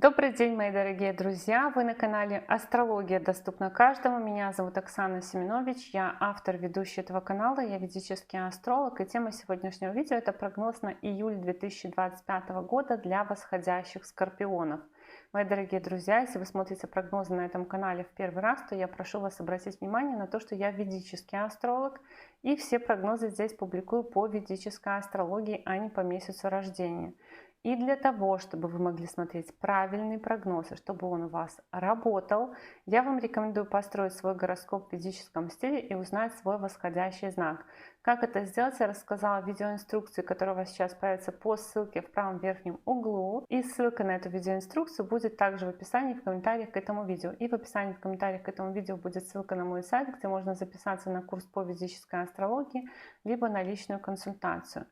Добрый день, мои дорогие друзья! Вы на канале Астрология доступна каждому. Меня зовут Оксана Семенович, я автор, ведущий этого канала, я ведический астролог. И тема сегодняшнего видео — это прогноз на июль 2025 года для восходящих скорпионов. Мои дорогие друзья, если вы смотрите прогнозы на этом канале в первый раз, то я прошу вас обратить внимание на то, что я ведический астролог, и все прогнозы здесь публикую по ведической астрологии, а не по месяцу рождения. И для того, чтобы вы могли смотреть правильные прогнозы, чтобы он у вас работал, я вам рекомендую построить свой гороскоп в ведическом стиле и узнать свой восходящий знак. Как это сделать, я рассказала в видеоинструкции, которая у вас сейчас появится по ссылке в правом верхнем углу. И ссылка на эту видеоинструкцию будет также в описании, в комментариях к этому видео. И в описании, в комментариях к этому видео будет ссылка на мой сайт, где можно записаться на курс по ведической астрологии, либо на личную консультацию.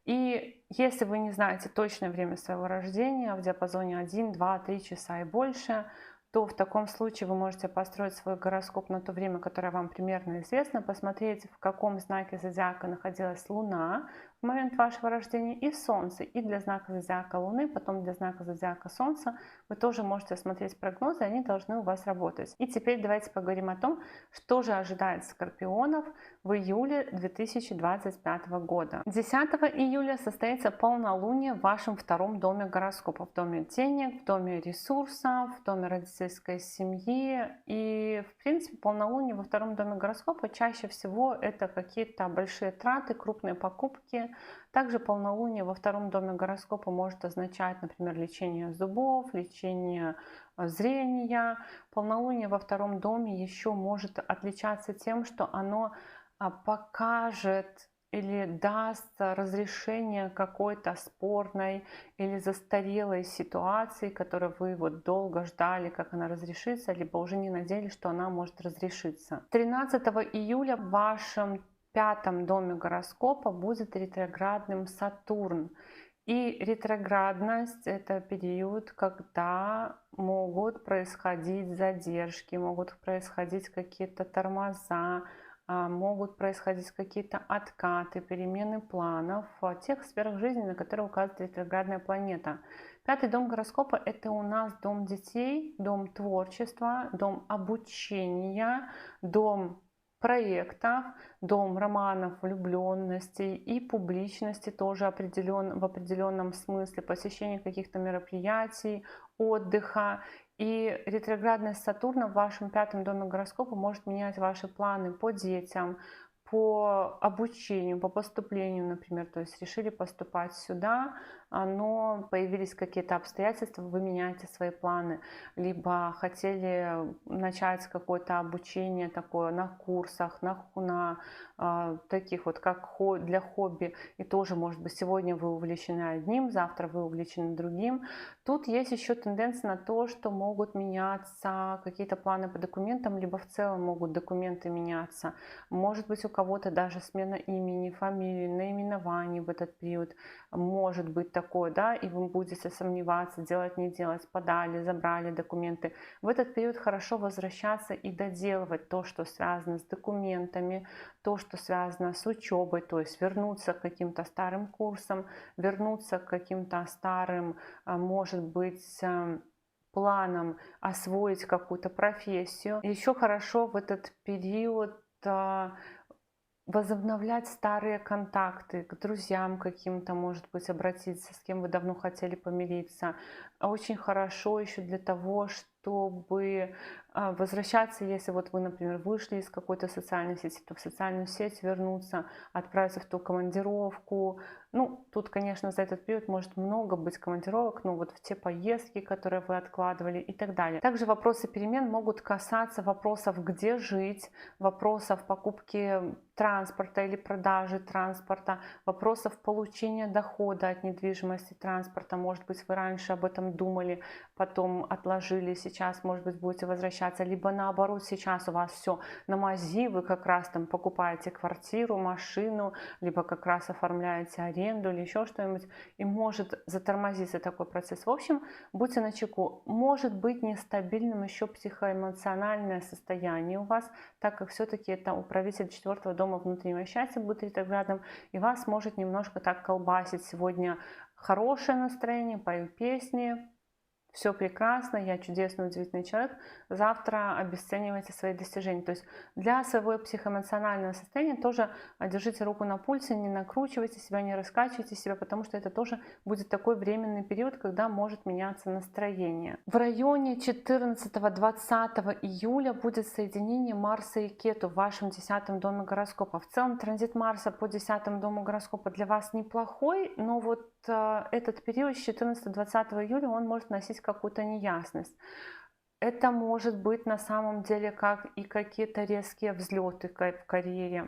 И если вы не знаете точное время своего рождения в диапазоне 1, 2, 3 часа и больше, то в таком случае вы можете построить свой гороскоп на то время, которое вам примерно известно, посмотреть, в каком знаке зодиака находилась Луна в момент вашего рождения и Солнце. И для знака зодиака Луны, потом для знака зодиака Солнца вы тоже можете смотреть прогнозы, они должны у вас работать. И теперь давайте поговорим о том, что же ожидает скорпионов в июле 2025 года. 10 июля состоится полнолуние в вашем втором доме гороскопа, в доме денег, в доме ресурсов, в доме родительской семьи. И в принципе полнолуние во втором доме гороскопа чаще всего это какие-то большие траты, крупные покупки. Также полнолуние во втором доме гороскопа может означать, например, лечение зубов, лечение зрения. Полнолуние во втором доме еще может отличаться тем, что оно покажет или даст разрешение какой-то спорной или застарелой ситуации, которую вы вот долго ждали, как она разрешится, либо уже не надеялись, что она может разрешиться. 13 июля в вашем пятом доме гороскопа будет ретроградным Сатурн. И ретроградность — это период, когда могут происходить задержки, могут происходить какие-то тормоза, могут происходить какие-то откаты, перемены планов в тех сферах жизни, на которые указывает ретроградная планета. Пятый дом гороскопа — это у нас дом детей, дом творчества, дом обучения, дом проектов, дом романов, влюбленностей и публичности тоже в определенном смысле, посещение каких-то мероприятий, отдыха. И ретроградность Сатурна в вашем пятом доме гороскопа может менять ваши планы по детям, по обучению, по поступлению, например. То есть решили поступать сюда, но появились какие-то обстоятельства, вы меняете свои планы. Либо хотели начать какое-то обучение такое на курсах, на таких вот как для хобби. И тоже, может быть, сегодня вы увлечены одним, завтра вы увлечены другим. Тут есть еще тенденция на то, что могут меняться какие-то планы по документам, либо в целом могут документы меняться. Может быть, у кого-то даже смена имени, фамилии, наименований в этот период. Может быть такое, да, и вы будете сомневаться, делать, не делать, подали, забрали документы. В этот период хорошо возвращаться и доделывать то, что связано с документами, то, что связано с учебой, то есть вернуться к каким-то старым курсам, вернуться к каким-то старым, может быть, планам освоить какую-то профессию. Еще хорошо в этот период возобновлять старые контакты, к друзьям каким-то, может быть, обратиться, с кем вы давно хотели помириться. Очень хорошо еще для того, чтобы возвращаться, если вот вы, например, вышли из какой-то социальной сети, то в социальную сеть вернуться, отправиться в ту командировку. Ну, тут, конечно, за этот период может много быть командировок, но вот в те поездки, которые вы откладывали и так далее. Также вопросы перемен могут касаться вопросов, где жить, вопросов покупки транспорта или продажи транспорта, вопросов получения дохода от недвижимости транспорта. Может быть, вы раньше об этом думали, потом отложили, сейчас, может быть, будете возвращаться, либо наоборот, сейчас у вас все на мази, вы как раз там покупаете квартиру, машину, либо как раз оформляете аренду или еще что-нибудь, и может затормозиться такой процесс. В общем, будьте начеку. Может быть нестабильным еще психоэмоциональное состояние у вас, так как все-таки это управитель четвертого дома внутреннего счастья будет ретроградным, и вас может немножко так колбасить. Сегодня хорошее настроение, пою песни, все прекрасно, я чудесный, удивительный человек, завтра обесцениваете свои достижения. То есть для своего психоэмоционального состояния тоже держите руку на пульсе, не накручивайте себя, не раскачивайте себя, потому что это тоже будет такой временный период, когда может меняться настроение. В районе 14-20 июля будет соединение Марса и Кету в вашем 10-м доме гороскопа. В целом транзит Марса по 10-му дому гороскопа для вас неплохой, но вот этот период с 14-20 июля он может носить какую-то неясность. Это может быть на самом деле как и какие-то резкие взлеты в карьере,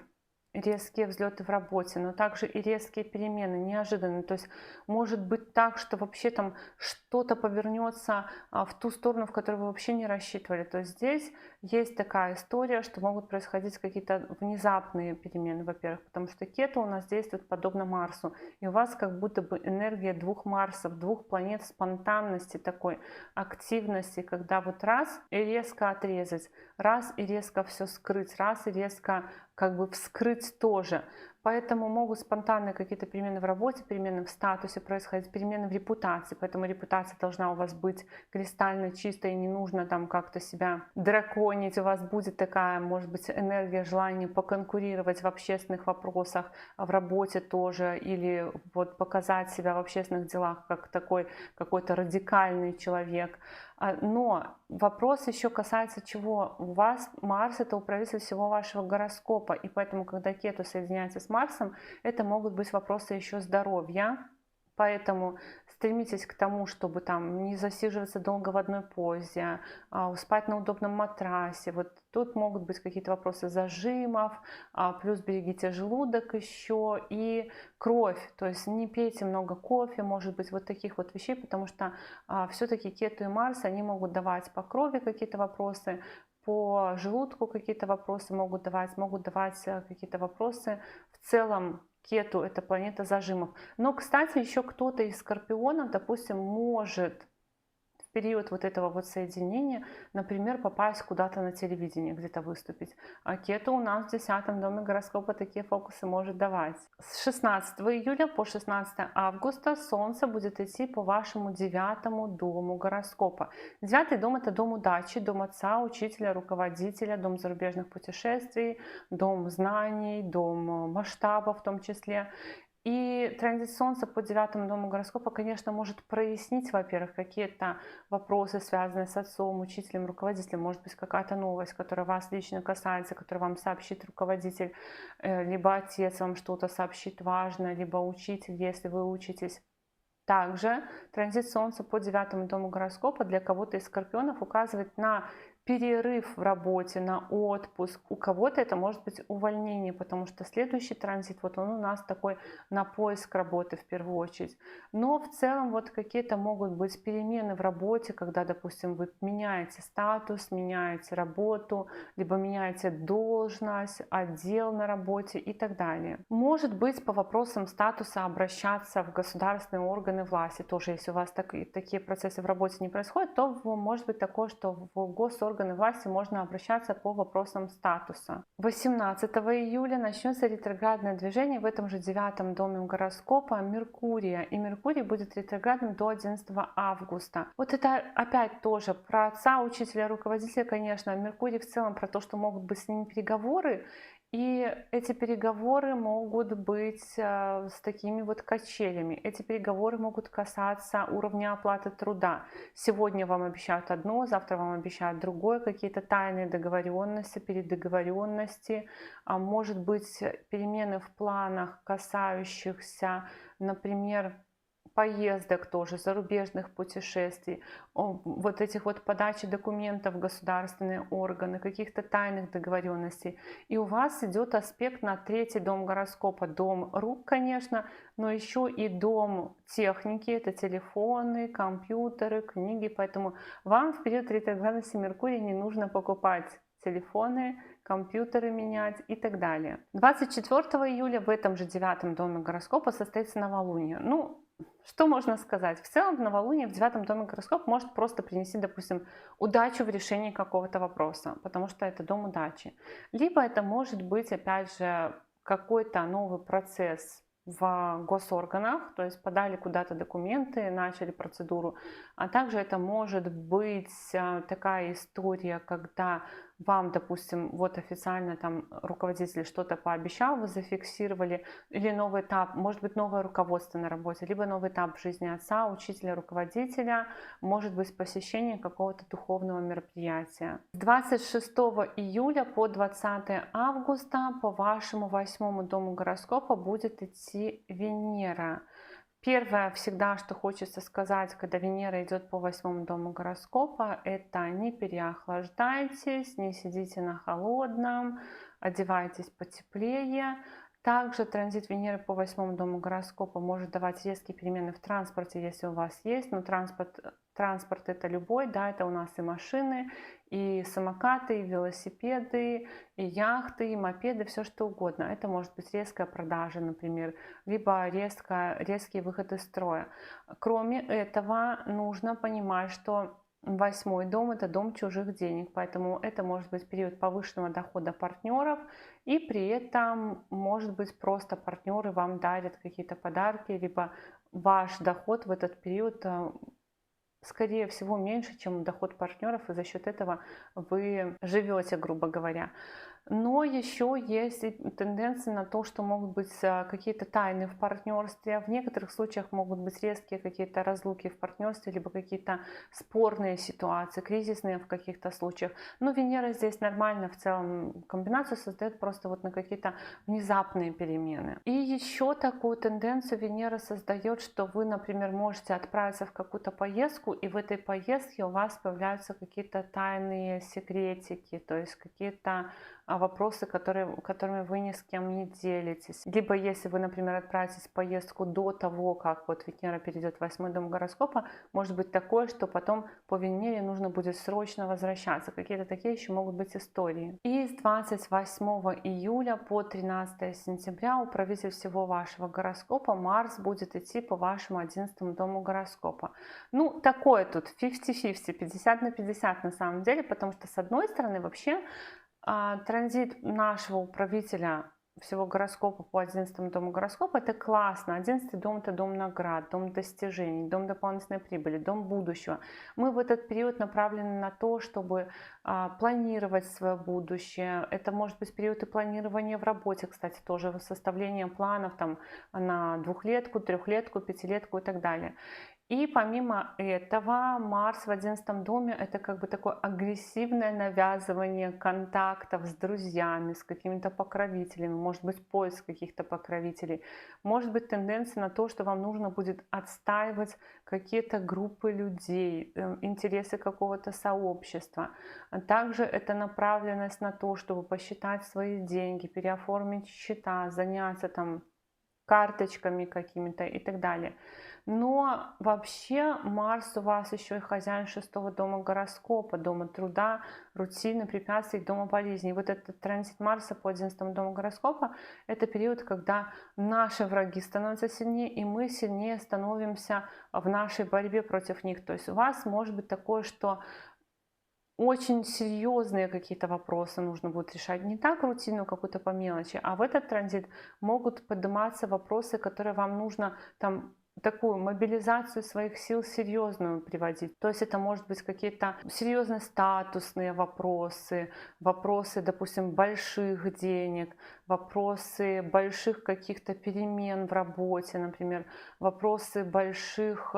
резкие взлеты в работе, но также и резкие перемены, неожиданные. То есть может быть так, что вообще там что-то повернется в ту сторону, в которую вы вообще не рассчитывали. То есть здесь есть такая история, что могут происходить какие-то внезапные перемены, во-первых, потому что Кету у нас действует подобно Марсу, и у вас как будто бы энергия двух Марсов, двух планет спонтанности такой, активности, когда вот раз и резко отрезать, раз и резко все скрыть, раз и резко как бы вскрыть тоже. Поэтому могут спонтанные какие-то перемены в работе, перемены в статусе происходить, перемены в репутации. Поэтому репутация должна у вас быть кристально чистой, и не нужно там как-то себя драконить. У вас будет такая, может быть, энергия, желание поконкурировать в общественных вопросах, в работе тоже, или вот показать себя в общественных делах как такой какой-то радикальный человек. Но вопрос еще касается чего? У вас Марс — это управитель всего вашего гороскопа, и поэтому, когда Кету соединяется с Марсом, это могут быть вопросы еще здоровья. Поэтому стремитесь к тому, чтобы там не засиживаться долго в одной позе, спать на удобном матрасе. Вот тут могут быть какие-то вопросы зажимов, плюс берегите желудок еще и кровь. То есть не пейте много кофе, может быть, вот таких вот вещей, потому что все-таки Кету и Марс, они могут давать по крови какие-то вопросы, по желудку какие-то вопросы могут давать какие-то вопросы. В целом Кету — это планета зажимов. Но, кстати, еще кто-то из скорпионов, допустим, может в период вот этого вот соединения, например, попасть куда-то на телевидение, где-то выступить. А Кету у нас в 10-м доме гороскопа такие фокусы может давать. С 16 июля по 16 августа Солнце будет идти по вашему 9-му дому гороскопа. 9-й дом — это дом удачи, дом отца, учителя, руководителя, дом зарубежных путешествий, дом знаний, дом масштаба в том числе. И транзит Солнца по 9-му дому гороскопа, конечно, может прояснить, во-первых, какие-то вопросы, связанные с отцом, учителем, руководителем. Может быть, какая-то новость, которая вас лично касается, которую вам сообщит руководитель, либо отец вам что-то сообщит важное, либо учитель, если вы учитесь. Также транзит Солнца по 9-му дому гороскопа для кого-то из скорпионов указывает на перерыв в работе, на отпуск. У кого-то это может быть увольнение, потому что следующий транзит, вот он у нас такой на поиск работы в первую очередь. Но в целом вот какие-то могут быть перемены в работе, когда, допустим, вы меняете статус, меняете работу, либо меняете должность, отдел на работе и так далее. Может быть, по вопросам статуса обращаться в государственные органы власти. Тоже, если у вас такие процессы в работе не происходят, то может быть такое, что в госорганы власти можно обращаться по вопросам статуса. 18 июля начнется ретроградное движение в этом же 9-м доме гороскопа Меркурия. И Меркурий будет ретроградным до 11 августа. Вот это опять тоже про отца, учителя, руководителя, конечно. Меркурий в целом про то, что могут быть с ними переговоры. И эти переговоры могут быть с такими вот качелями. Эти переговоры могут касаться уровня оплаты труда. Сегодня вам обещают одно, завтра вам обещают другое, какие-то тайные договоренности, передоговоренности. Может быть, перемены в планах, касающихся, например, поездок тоже, зарубежных путешествий, вот этих вот подачи документов в государственные органы, каких-то тайных договоренностей. И у вас идет аспект на 3-й дом гороскопа, дом рук, конечно, но еще и дом техники, это телефоны, компьютеры, книги, поэтому вам в период ретроградности Меркурия не нужно покупать телефоны, компьютеры менять и так далее. 24 июля в этом же 9-м доме гороскопа состоится новолуние. Что можно сказать? В целом новолуние в 9-м доме гороскопа может просто принести, допустим, удачу в решении какого-то вопроса, потому что это дом удачи. Либо это может быть, опять же, какой-то новый процесс в госорганах, то есть подали куда-то документы, начали процедуру. А также это может быть такая история, когда вам, допустим, вот официально там руководитель что-то пообещал, вы зафиксировали, или новый этап, может быть новое руководство на работе, либо новый этап в жизни отца, учителя, руководителя, может быть посещение какого-то духовного мероприятия. С 26 июля по 20 августа по вашему 8-му дому гороскопа будет идти Венера. Первое всегда, что хочется сказать, когда Венера идет по 8-му дому гороскопа, это не переохлаждайтесь, не сидите на холодном, одевайтесь потеплее. Также транзит Венеры по 8-му дому гороскопа может давать резкие перемены в транспорте, если у вас есть. Но транспорт это любой, да, это у нас и машины, и самокаты, и велосипеды, и яхты, и мопеды, все что угодно. Это может быть резкая продажа, например, либо резкий выход из строя. Кроме этого, нужно понимать, что 8-й дом – это дом чужих денег, поэтому это может быть период повышенного дохода партнеров, и при этом, может быть, просто партнеры вам дарят какие-то подарки, либо ваш доход в этот период скорее всего меньше, чем доход партнеров, и за счет этого вы живете, грубо говоря. Но еще есть и тенденции на то, что могут быть какие-то тайны в партнерстве. В некоторых случаях могут быть резкие какие-то разлуки в партнерстве, либо какие-то спорные ситуации, кризисные в каких-то случаях. Но Венера здесь нормально в целом комбинацию создает просто вот на какие-то внезапные перемены. И еще такую тенденцию Венера создает, что вы, например, можете отправиться в какую-то поездку, и в этой поездке у вас появляются какие-то тайные секретики, то есть какие-то вопросы, которыми вы ни с кем не делитесь. Либо если вы, например, отправитесь в поездку до того, как вот Венера перейдет в 8-й дом гороскопа, может быть такое, что потом по Венере нужно будет срочно возвращаться. Какие-то такие еще могут быть истории. И с 28 июля по 13 сентября управитель всего вашего гороскопа Марс будет идти по вашему 11-му дому гороскопа. Ну, такое тут 50-50, 50 на 50 на самом деле, потому что с одной стороны вообще транзит нашего управителя всего гороскопа по 11-му дому гороскопа – это классно. 11-й дом – это дом наград, дом достижений, дом дополнительной прибыли, дом будущего. Мы в этот период направлены на то, чтобы планировать свое будущее. Это может быть период и планирования в работе, кстати, тоже составление планов там, на 2-летку, 3-летку, 5-летку и так далее. И помимо этого, Марс в 11 доме – это как бы такое агрессивное навязывание контактов с друзьями, с какими-то покровителями, может быть, поиск каких-то покровителей, может быть, тенденция на то, что вам нужно будет отстаивать какие-то группы людей, интересы какого-то сообщества. Также это направленность на то, чтобы посчитать свои деньги, переоформить счета, заняться там карточками какими-то и так далее. Но вообще Марс у вас еще и хозяин 6-го дома гороскопа, дома труда, рутины, препятствий, дома болезней. Вот этот транзит Марса по 11-му дому гороскопа – это период, когда наши враги становятся сильнее, и мы сильнее становимся в нашей борьбе против них. То есть у вас может быть такое, что очень серьезные какие-то вопросы нужно будет решать. Не так рутину какую-то по мелочи, а в этот транзит могут подниматься вопросы, которые вам нужно там такую мобилизацию своих сил серьезную приводить. То есть это может быть какие-то серьезно статусные вопросы, вопросы, допустим, больших денег, вопросы больших каких-то перемен в работе, например, вопросы больших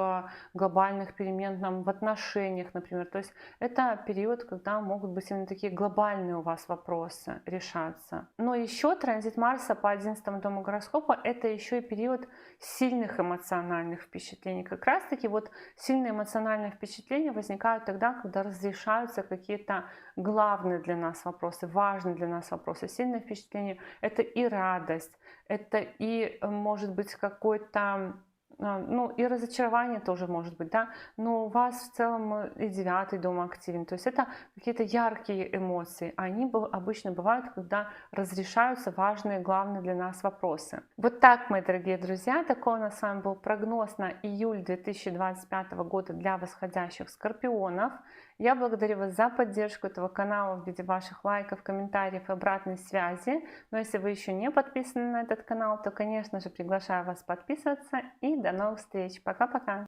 глобальных перемен там, в отношениях, например. То есть это период, когда могут быть именно такие глобальные у вас вопросы решаться. Но еще транзит Марса по 11-му дому гороскопа – это еще и период сильных эмоциональных впечатлений. Как раз таки вот сильные эмоциональные впечатления возникают тогда, когда разрешаются какие-то главные для нас вопросы, важные для нас вопросы. Сильные впечатления – это и радость, это и может быть какой-то ну и разочарование тоже может быть, да, но у вас в целом и 9-й дом активен, то есть это какие-то яркие эмоции, они обычно бывают, когда разрешаются важные, главные для нас вопросы. Вот так, мои дорогие друзья, такой у нас с вами был прогноз на июль 2025 года для восходящих скорпионов. Я благодарю вас за поддержку этого канала в виде ваших лайков, комментариев и обратной связи. Но если вы еще не подписаны на этот канал, то, конечно же, приглашаю вас подписываться. И до новых встреч. Пока-пока.